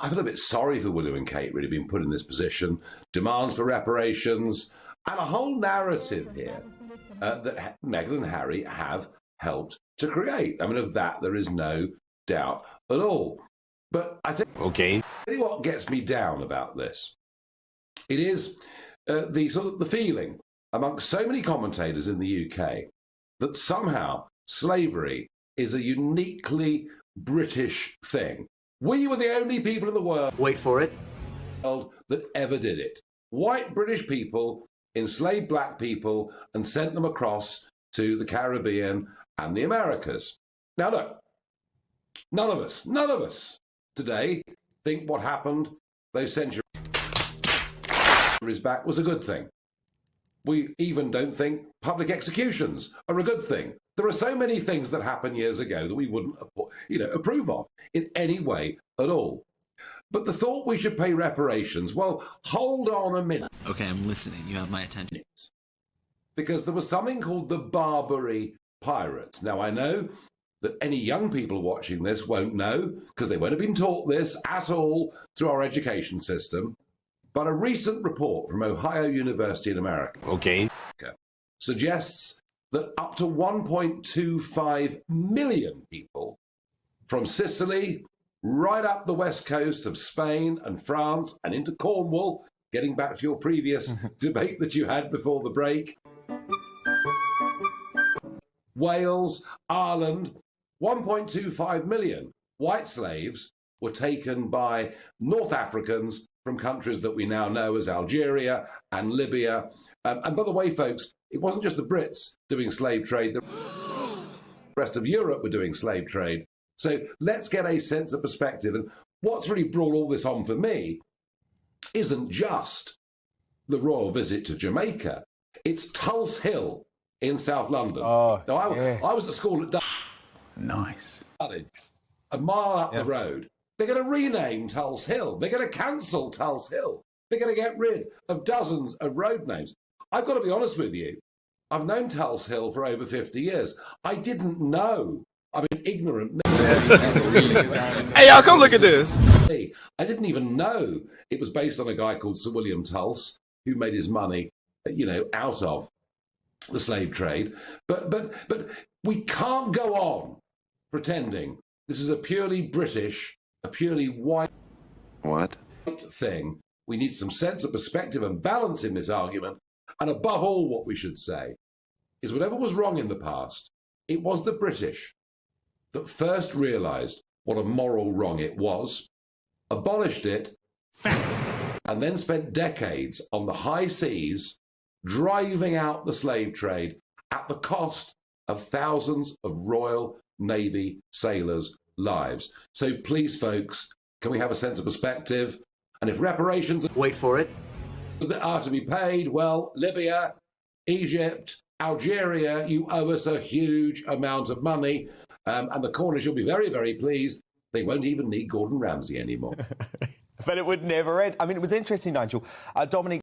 I feel a bit sorry for William and Kate really being put in this position, demands for reparations, and a whole narrative here that Meghan and Harry have helped to create. I mean, of that, there is no doubt at all. But I tell you what gets me down about this. It is the feeling amongst so many commentators in the UK that somehow slavery is a uniquely British thing. We were the only people in the world, wait for it, that ever did it. White British people enslaved black people and sent them across to the Caribbean and the Americas. Now look, none of us today think what happened those centuries back was a good thing. We even don't think public executions are a good thing. There are so many things that happened years ago that we wouldn't, approve of in any way at all. But the thought we should pay reparations, well, hold on a minute. Okay, I'm listening. You have my attention. Because there was something called the Barbary Pirates. Now, I know that any young people watching this won't know, because they won't have been taught this at all through our education system. But a recent report from Ohio University in America suggests that up to 1.25 million people from Sicily right up the west coast of Spain and France and into Cornwall, getting back to your previous debate that you had before the break, Wales, Ireland, 1.25 million white slaves were taken by North Africans from countries that we now know as Algeria and Libya. And by the way, folks, it wasn't just the Brits doing slave trade. The rest of Europe were doing slave trade. So let's get a sense of perspective. And what's really brought all this on for me isn't just the royal visit to Jamaica. It's Tulse Hill in South London. Oh, now, I was at school at nice. A mile up the road. They're going to rename Tulse Hill. They're going to cancel Tulse Hill. They're going to get rid of dozens of road names. I've got to be honest with you. I've known Tulse Hill for over 50 years. I didn't know. I'm ignorant. Hey, y'all, come look at this. I didn't even know it was based on a guy called Sir William Tulse, who made his money, out of the slave trade. But we can't go on pretending this is a purely British, a purely white thing. We need some sense of perspective and balance in this argument. And above all, what we should say is whatever was wrong in the past, it was the British that first realised what a moral wrong it was, abolished it, fact, and then spent decades on the high seas driving out the slave trade at the cost of thousands of Royal Navy sailors' lives. So please, folks, can we have a sense of perspective? And if reparations wait for it are to be paid, well, Libya, Egypt, Algeria, you owe us a huge amount of money. And the Cornish will be very, very pleased. They won't even need Gordon Ramsay anymore. But it would never end. I mean, it was interesting, Nigel. Dominic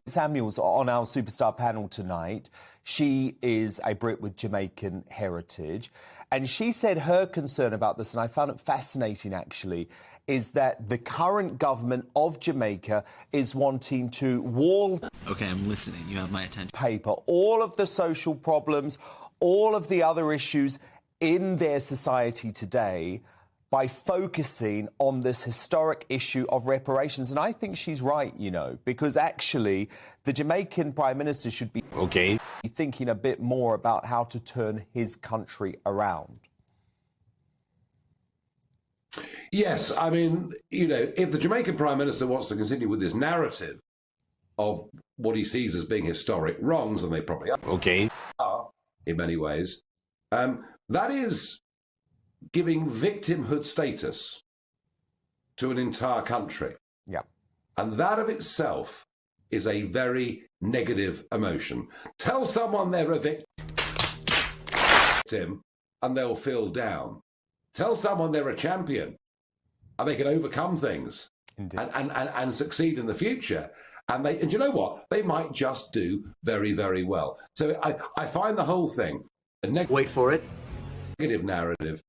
Samuel's on our Superstar panel tonight. She is a Brit with Jamaican heritage. And she said her concern about this, and I found it fascinating, actually, is that the current government of Jamaica is wanting to wall... Okay, I'm listening. You have my attention. ...paper all of the social problems, all of the other issues in their society today by focusing on this historic issue of reparations. And I think she's right, because actually the Jamaican Prime Minister should be thinking a bit more about how to turn his country around. Yes, I mean, if the Jamaican Prime Minister wants to continue with this narrative of what he sees as being historic wrongs, and they probably are in many ways, that is giving victimhood status to an entire country. Yeah. And that of itself is a very negative emotion. Tell someone they're a victim and they'll feel down. Tell someone they're a champion and they can overcome things and succeed in the future. And you know what? They might just do very, very well. So I find the whole thing a wait for it negative narrative.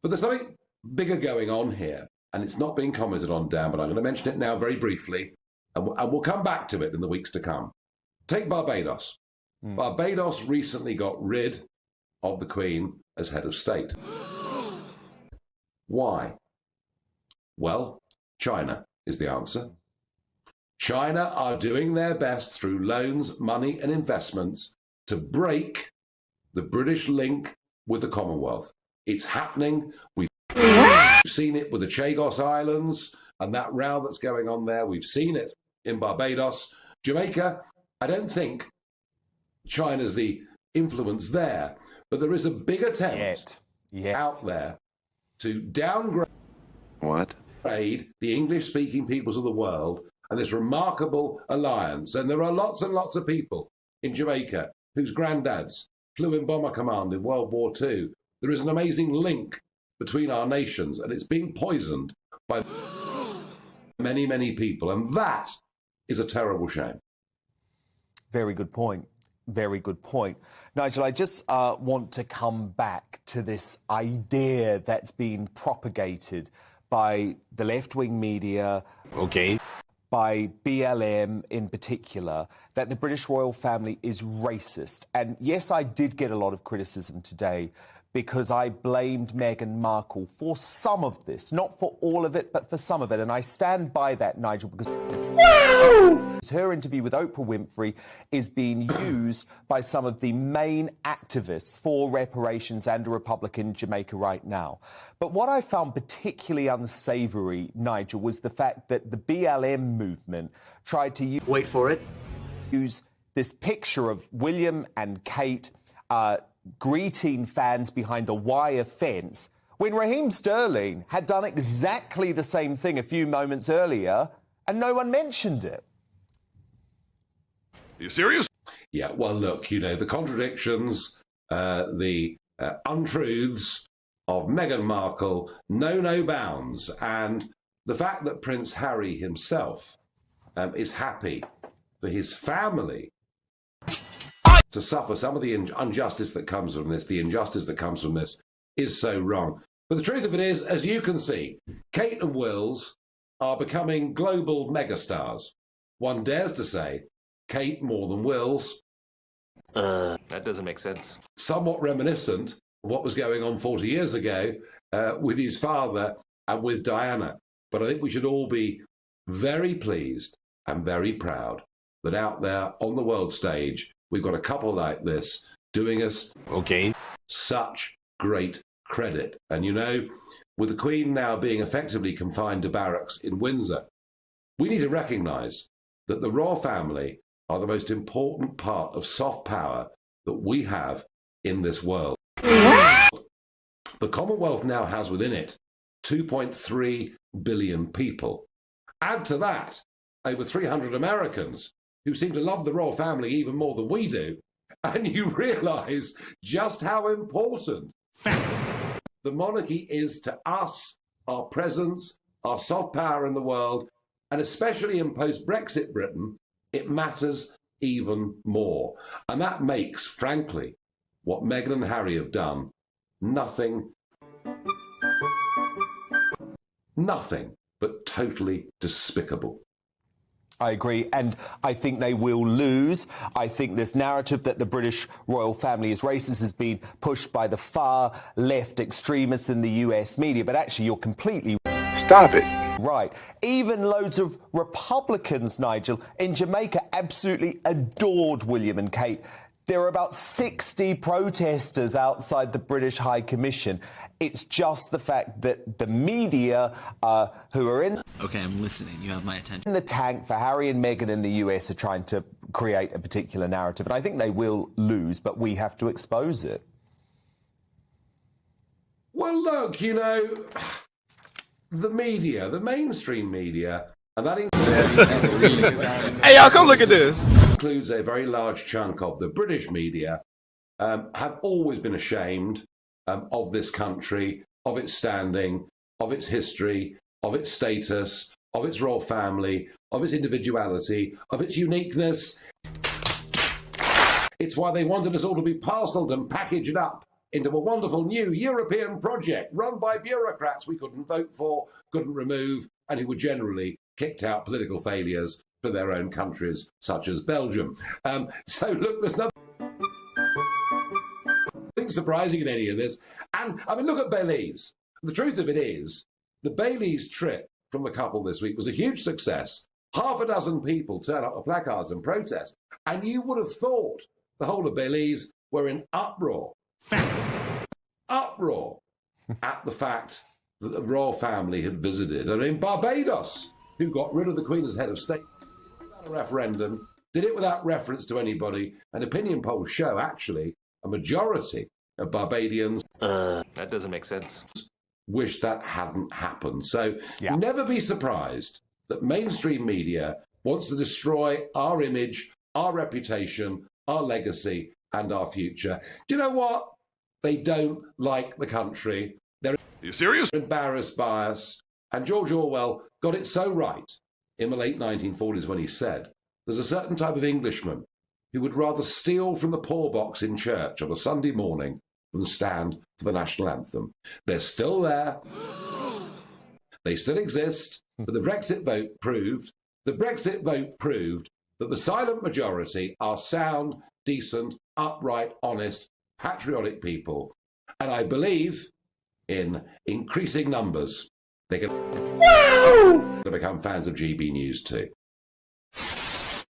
But there's something bigger going on here, and it's not being commented on, Dan, but I'm going to mention it now very briefly, and we'll come back to it in the weeks to come. Take Barbados. Barbados recently got rid of the Queen as head of state. Why? Well, China is the answer. China are doing their best through loans, money and investments to break the British link with the Commonwealth. It's happening. We've seen it with the Chagos Islands and that row that's going on there. We've seen it in Barbados. Jamaica, I don't think China's the influence there, but there is a big attempt out there to downgrade the English-speaking peoples of the world and this remarkable alliance. And there are lots and lots of people in Jamaica whose granddads flew in Bomber Command in World War II. There is an amazing link between our nations, and it's being poisoned by many, many people. And that is a terrible shame. Very good point. Very good point. Nigel, I just want to come back to this idea that's been propagated by the left-wing media, by BLM in particular, that the British royal family is racist. And yes, I did get a lot of criticism today because I blamed Meghan Markle for some of this, not for all of it, but for some of it. And I stand by that, Nigel, because her interview with Oprah Winfrey is being used by some of the main activists for reparations and a Republic in Jamaica right now. But what I found particularly unsavoury, Nigel, was the fact that the BLM movement tried to use this picture of William and Kate greeting fans behind a wire fence when Raheem Sterling had done exactly the same thing a few moments earlier and no one mentioned it. Are you serious? Yeah, well, look, you know, the contradictions, the untruths of Meghan Markle know no bounds. And the fact that Prince Harry himself is happy for his family to suffer some of the injustice that comes from this, the injustice that comes from this, is so wrong. But the truth of it is, as you can see, Kate and Wills are becoming global megastars. One dares to say Kate more than Wills. That doesn't make sense. Somewhat reminiscent of what was going on 40 years ago with his father and with Diana. But I think we should all be very pleased and very proud that out there on the world stage, we've got a couple like this doing us such great credit. And you know, with the Queen now being effectively confined to barracks in Windsor, we need to recognise that the royal family are the most important part of soft power that we have in this world. The Commonwealth now has within it 2.3 billion people. Add to that over 300 Americans who seem to love the royal family even more than we do, and you realise just how important the monarchy is to us, our presence, our soft power in the world, and especially in post-Brexit Britain, it matters even more. And that makes, frankly, what Meghan and Harry have done nothing but totally despicable. I agree, and I think they will lose. I think this narrative that the British royal family is racist has been pushed by the far left extremists in the US media, but actually you're completely right. Even loads of Republicans, Nigel, in Jamaica absolutely adored William and Kate. There are about 60 protesters outside the British High Commission. It's just the fact that the media who are in Okay, I'm listening. You have my attention. the tank for Harry and Meghan in the US are trying to create a particular narrative. And I think they will lose, but we have to expose it. Well, look, you know, the media, the mainstream media, and that Hey, y'all, come look at this. includes a very large chunk of the British media, have always been ashamed of this country, of its standing, of its history, of its status, of its royal family, of its individuality, of its uniqueness. It's why they wanted us all to be parcelled and packaged up into a wonderful new European project run by bureaucrats we couldn't vote for, couldn't remove, and who were generally kicked out political failures for their own countries, such as Belgium. So look, there's nothing surprising in any of this. And I mean, look at Belize. The truth of it is, the Belize trip from the couple this week was a huge success. Half a dozen people turn up with placards and protest, and you would have thought the whole of Belize were in uproar. Uproar at the fact that the royal family had visited. I mean, Barbados, who got rid of the Queen as head of state, without a referendum, did it without reference to anybody, and opinion polls show, actually, a majority of Barbadians That doesn't make sense. wish that hadn't happened. So never be surprised that mainstream media wants to destroy our image, our reputation, our legacy, and our future. Do you know what? They don't like the country. They're embarrassed by us. And George Orwell got it so right in the late 1940s when he said, there's a certain type of Englishman who would rather steal from the poor box in church on a Sunday morning than stand for the national anthem. They're still there. They still exist. But the Brexit vote proved that the silent majority are sound, decent, upright, honest, patriotic people. And I believe in increasing numbers, they're going to become fans of GB News too.